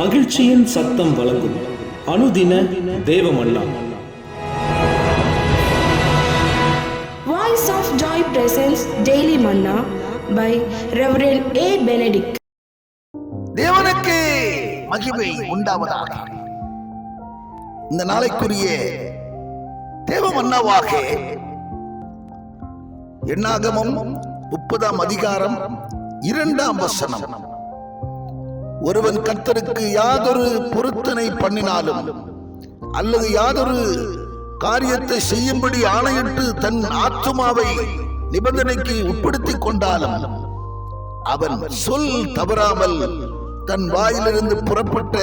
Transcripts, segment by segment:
மகிழ்ச்சியின் சத்தம் வழங்கும் அனுதின தேவமன்னா. Voice of Joy presents Daily Manna by Reverend A. Benedict. தேவனுக்கு மகிமை உண்டாவதாக. இந்த நாளைக்குரிய தேவ மன்னாவாக எண்ணாகமம் 30ஆம் அதிகாரம் 2ஆம் வசனம். ஒருவன் கர்த்தருக்கு யாதொரு பொருத்தனை பண்ணினாலும் அல்லது யாதொரு காரியத்தை செய்யும்படி ஆணையிட்டு தன் ஆத்துமாவை நிபந்தனைக்கு உட்படுத்திக் கொண்டாலும் அவன் சொல் தவறாமல் தன் வாயிலிருந்து புறப்பட்ட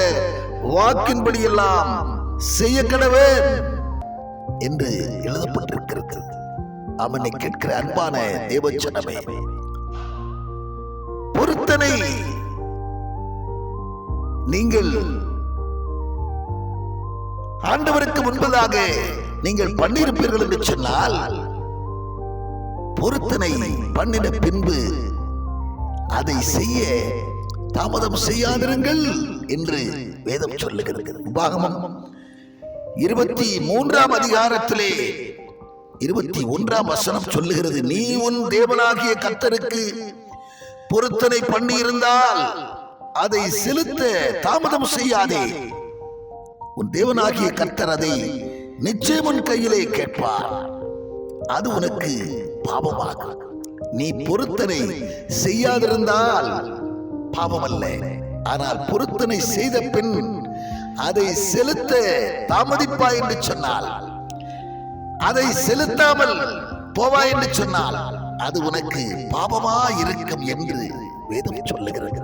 வாக்கின்படியெல்லாம் செய்ய கடவேன் என்று எழுதப்பட்டிருக்கிறது. அவனை கேட்கிற அன்பான தேவஜனமே, பொருத்தனை நீங்கள் ஆண்டவருக்கு முன்பதாக நீங்கள் பண்ணியிருப்பீர்கள் என்று சொன்னால், பொருத்தனை பண்ணின பின்பு அதை செய்ய தாமதம் செய்யாதிருங்கள் என்று வேதம் சொல்லுகிறது. உபாகமம் 23ஆம் அதிகாரத்திலே 21ஆம் வசனம் சொல்லுகிறது, நீ உன் தேவனாகிய கர்த்தருக்கு பொருத்தனை பண்ணி இருந்தால் அதை செலுத்த தாமதம் செய்யாதே. உன் தேவனாகிய கர்த்தர் அதை நிச்சயம் உன் கையிலே கேட்பார். அது உனக்கு பாவமாகும். நீ பொருத்தனை செய்யாதிருந்தால் பாவம் அல்ல, ஆனால் பொருத்தனை செய்த பின் அதை செலுத்த தாமதிப்பாய் என்று சொன்னால், அதை செலுத்தாமல் போவாய் என்று சொன்னால் அது உனக்கு பாவமா இருக்கும் என்று வேதம் சொல்லுகிறது.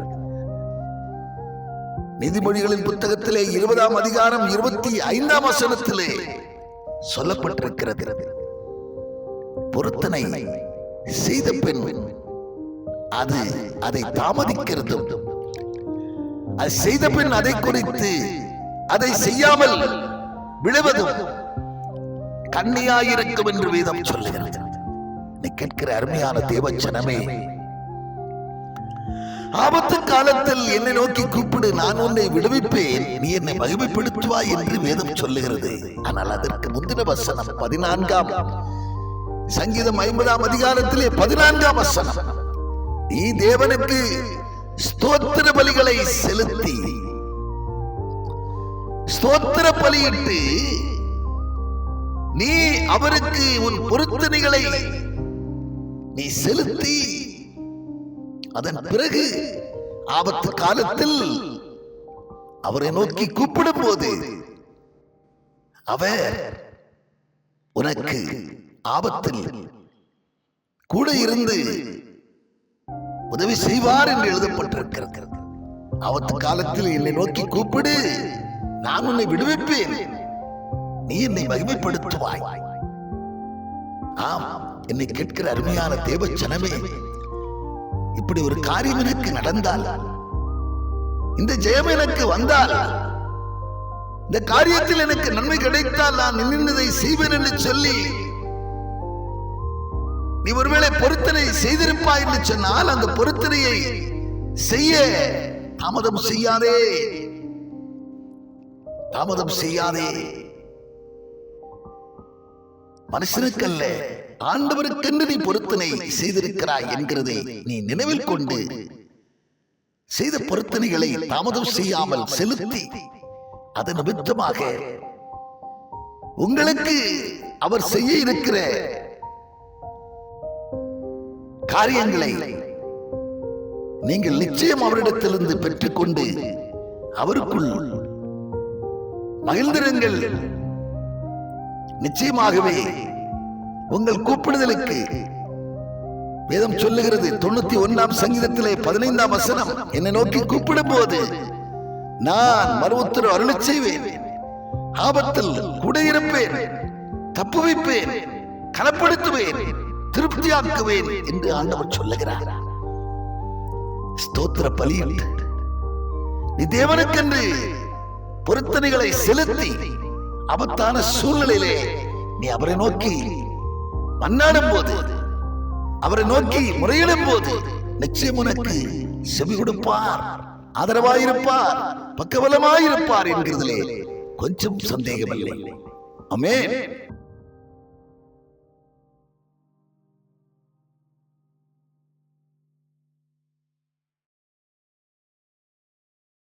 நீதிமொழிகளின் புத்தகத்திலே 20ஆம் அதிகாரம் 25ஆம் வசனத்திலே சொல்லப்பட்டிருக்கிறது, பொருத்தனை செய்த பின் அதை தாமதிக்கிறதும், அது செய்த பின் அதை குறித்து அதை செய்யாமல் விழுவதும் கண்ணியாயிருக்கும் என்று வேதம் சொல்லுகிறது. நீ கேட்கிற அருமையான தேவஜனமே, ஆபத்து காலத்தில் என்னை நோக்கி கூப்பிடு, நான் உன்னை விடுவிப்பேன், நீ என்னை மகிமைப்படுத்துவாய் என்று வேதம் சொல்லுகிறது. ஆனால் அதற்கு முந்தின வசனம் 14ஆம் சங்கீதம் 50ஆம் அதிகாரத்திலே 14ஆம் வசனம், நீ தேவனுக்கு ஸ்தோத்திர பலிகளை செலுத்தி ஸ்தோத்திர பலியிட்டு நீ அவருக்கு உன் பொருத்தனைகளை நீ செலுத்தி அதன் பிறகு ஆபத்து காலத்தில் அவரை நோக்கி கூப்பிடும் போது அவர் உனக்கு ஆபத்தில் கூட இருந்து உதவி செய்வார் என்று எழுதப்பட்டிருக்கிறது. ஆபத்து காலத்தில் என்னை நோக்கி கூப்பிடு, நான் உன்னை விடுவிப்பேன், நீ என்னை மகிமைப்படுத்துவாய். ஆம், என்னை கேட்கிற அருமையான தேவஜனமே, இப்படி ஒரு காரியம் எனக்கு நடந்தால், இந்த ஜெயம் எனக்கு வந்தால், இந்த காரியத்தில் எனக்கு நன்மை கிடைத்தால் நான் நின்றதை செய்வேன் என்று சொல்லி நீ ஒருவேளை பொருத்தனை செய்திருப்பாய் என்று சொன்னால், அந்த பொருத்தனையை செய்ய தாமதம் செய்யாதே, தாமதம் செய்யாதே. மனுஷனுக்கல்ல, ஆண்டவருக்கென்று நீ பொருத்தனை செய்திருக்கிறாய் என்கிறதை நீ நினைவில் கொண்டு செய்த பொருத்தனைகளை தாமதம் செய்யாமல் செலுத்தி, அதன் நிமித்தமாக உங்களுக்கு அவர் செய்ய இருக்கிற காரியங்களை நீங்கள் நிச்சயம் அவரிடத்திலிருந்து பெற்றுக்கொண்டு அவருக்குள் மகிழ்ந்திருங்கள். நிச்சயமாகவே உங்கள் கூப்பிடுதலுக்கு வேதம் சொல்லுகிறது, 91ஆம் சங்கீதத்திலே 15ஆம் வசனம், என்னை நோக்கி கூப்பிடும் போது நான் மறுஉத்தரவு அருளச் செய்வேன், ஆபத்தில் கூட இருப்பேன், தப்புவிப்பேன், கனப்படுத்துவேன், திருப்தியாக்குவேன் என்று ஆண்டவர் சொல்லுகிறார். ஸ்தோத்திர பலியிட்டு நீ தேவனுக்கென்று பொருத்தனைகளை செலுத்தி ஆபத்தான சூழ்நிலையிலே நீ அவரை நோக்கி மன்னாடும் போது, அவரை நோக்கி முறையிடும் போது நிச்சயம் உனக்கு செவி கொடுப்பார். ஆதரவாயிருப்பார், பக்கபலமாயிருப்பார் என்கிறதிலே கொஞ்சம் சந்தேகமில்லை. ஆமென்.